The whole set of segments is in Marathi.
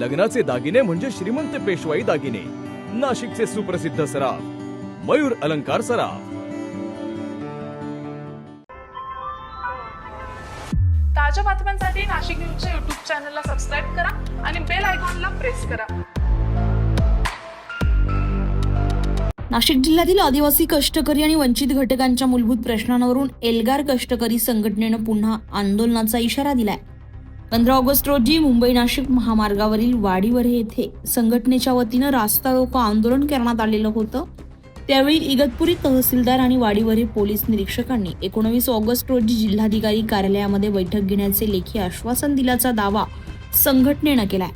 लग्नाचे दागिने म्हणजे श्रीमंत पेशवाई दागिने, नाशिकचे सुप्रसिद्ध सराफ मयूर अलंकार सराफ। ताज्या बातम्यांसाठी नाशिक न्यूजच्या YouTube चॅनलला सबस्क्राईब करा आणि बेल आयकॉनला प्रेस करा। नाशिक जिल्ह्यातील आदिवासी कष्टकरी आणि वंचित घटकांच्या मूलभूत प्रश्नांवरून एल्गार कष्टकरी संघटनेनं पुन्हा आंदोलनाचा इशारा दिलाय। 15 ऑगस्ट रोजी मुंबई नाशिक महामार्गावरील वाडीवरे येथे संघटनेच्या वतीनं रास्ता रोको आंदोलन करण्यात आलेलं होतं। त्यावेळी इगतपुरी तहसीलदार आणि वाडीवरे पोलीस निरीक्षकांनी 19 ऑगस्ट रोजी जिल्हाधिकारी कार्यालयामध्ये बैठक घेण्याचे लेखी आश्वासन दिल्याचा दावा संघटनेनं केलाय।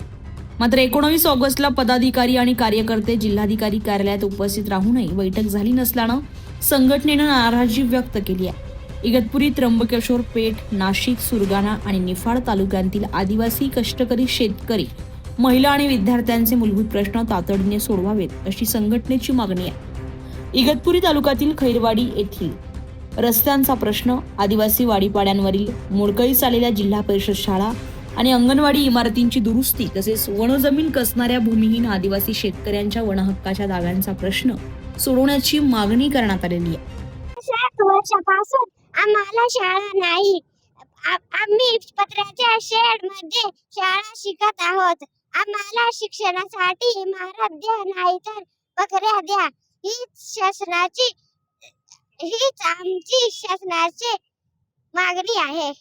मात्र 19 ऑगस्टला पदाधिकारी आणि कार्यकर्ते जिल्हाधिकारी कार्यालयात उपस्थित राहूनही बैठक झाली नसल्यानं संघटनेनं नाराजी व्यक्त केली आहे। इगतपुरी, त्र्यंबकेश्वर पेठ, नाशिक, सुरगाणा आणि निफाड तालुक्यांतील आदिवासी कष्टकरी शेतकरी, महिला आणि विद्यार्थ्यांचे मूलभूत प्रश्न तातडीने सोडवावेत अशी संघटनेची मागणी आहे। इगतपुरी तालुक्यातील खैरवाडी येथील रस्त्यांचा प्रश्न, आदिवासी वाडीपाड्यांवरील मोडकळीस आलेल्या जिल्हा परिषद शाळा आणि अंगणवाडी इमारतींची दुरुस्ती तसेच वनजमीन कसणाऱ्या भूमिहीन आदिवासी शेतकऱ्यांच्या वनहक्काच्या दाव्यांचा प्रश्न सोडवण्याची मागणी करण्यात आलेली आहे। 7 वर्षापासून आम्हाला शाळा नाही। आम्ही पत्र्याच्या शेड मध्ये शाळा शिकत आहोत। आम्हाला शिक्षणासाठी इमारत द्या, नाहीतर बकऱ्या द्या। हीच आमची शासनाची मागणी आहे।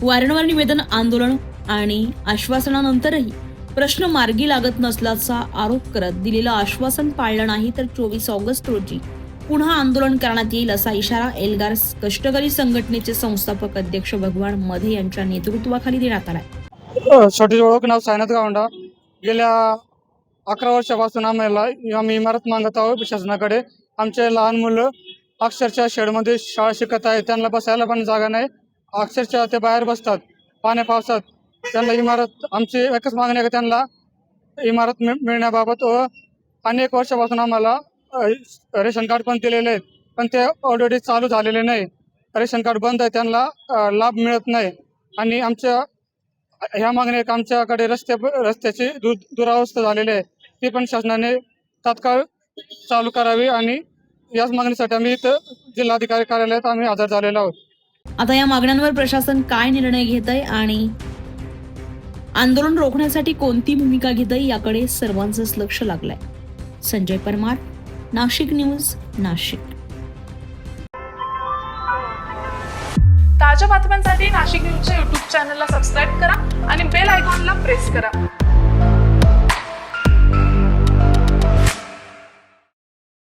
वारंवार निवेदन, आंदोलन आणि आश्वासनानंतरही प्रश्न मार्गी लागत नसल्याचा आरोप करत दिलेलं आश्वासन पाळलं नाही तर 24 ऑगस्ट रोजी पुन्हा आंदोलन करण्यात येईल असा इशारा एल्गार कष्टकरी संघटनेचे संस्थापक अध्यक्ष भगवान मधे यांच्या नेतृत्वाखाली देण्यात आलाय। छोटी ओळख नाव सायनाथ गावंडा। गेल्या 11 वर्षापासून आम्ही इमारत मागत आहोत शासनाकडे। आमचे लहान मुलं अक्षरशः शेडमध्ये शाळा शिकत आहेत, त्यांना बसायला पण जागा नाही। अक्षरशः ते बाहेर बसतात पाण्या पावसात। त्यांना इमारत, आमची एकच मागणी आहे की त्यांना इमारत मिळण्याबाबत व अनेक वर्षापासून आम्हाला रेशन कार्ड पण दिलेले आहेत, पण ते ऑलरेडी चालू झालेले नाही। रेशन कार्ड बंद आहे, त्यांना लाभ मिळत नाही। आणि आमच्या ह्या मागण्या एक आमच्याकडे रस्त्याची दुरावस्था झालेली आहे, ती पण शासनाने तात्काळ चालू करावी। आणि याच मागणीसाठी आम्ही इथं जिल्हाधिकारी कार्यालयात आम्ही हजर झालेलो आहोत। आता या मागण्यांवर प्रशासन काय निर्णय घेत आहे आणि आंदोलन रोखण्यासाठी कोणती भूमिका घेत आहे याकडे सर्वांचंच लक्ष लागलंय। संजय परमार, नाशिक न्यूज, नाशिक। ताज्या बातम्यांसाठी नाशिक न्यूजच्या YouTube चॅनलला सबस्क्राईब करा आणि बेल आयकॉनला प्रेस करा।